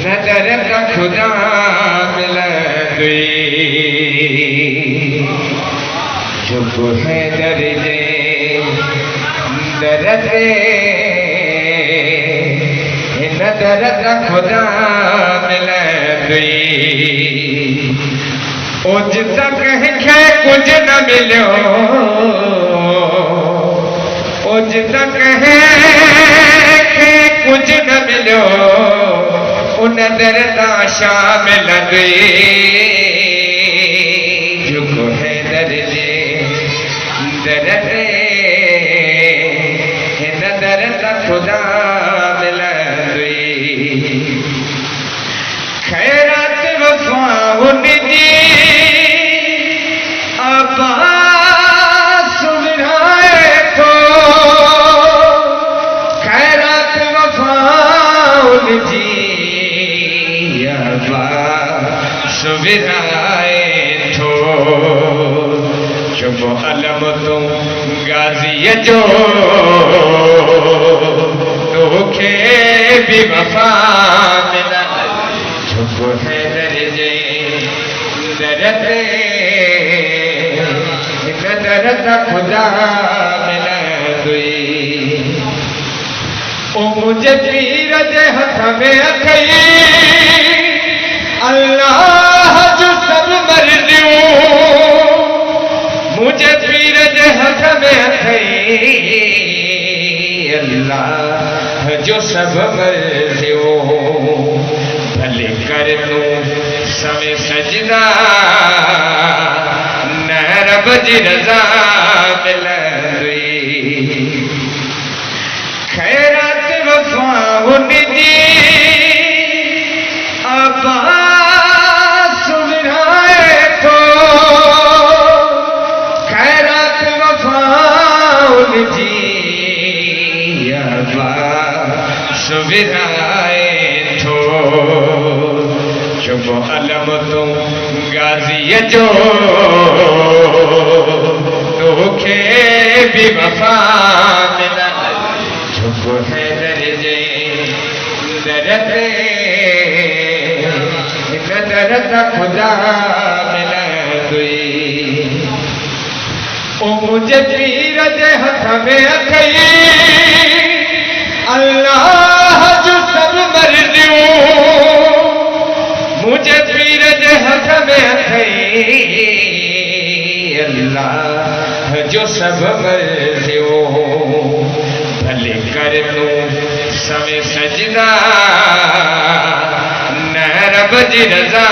नजर का खुदा मिला चुप है दर्जे दरते नजर का खुदा मिला उज तक है कुछ न मिलो उज तक है कुछ न मिलो उन दरदा शामिल झुको है दर्जे दरते न दरदा खुदा मिल खैरात वफा उनजी अब्बास सुविधाए तो खैरात वफा उनजी अब्बास सुविधाए तो चुप अलम तुम गाजी जो तोखे भी वफा मिला चुप है दर्जे दरते दरदा खुदा मिला ओ मुझे पीर जे हथ में अथई अल्लाह जो सब मर्जियों मुझे पीर जे हथ में अथई अल्लाह जो सब मर्जियों भले कर तू समय सजदा न रब जी रजा मिल खैरात वफा उनजी अब्बास सुविधाए तो खैरात वफा उनजी अब्बास सुविधाए तो चुप अलम तुम गाजी जो तोखे भी वफा मिला चुप है दर्जे दरते दरदा खुदा मिला ओ मुझे पीर जे हथ में अथई अल्लाह जो सब मर्जियों मुझे पीर जे हथ में अथई अल्लाह जो सब मर्जियों भले कर तू समय सजदा न रब जी रजा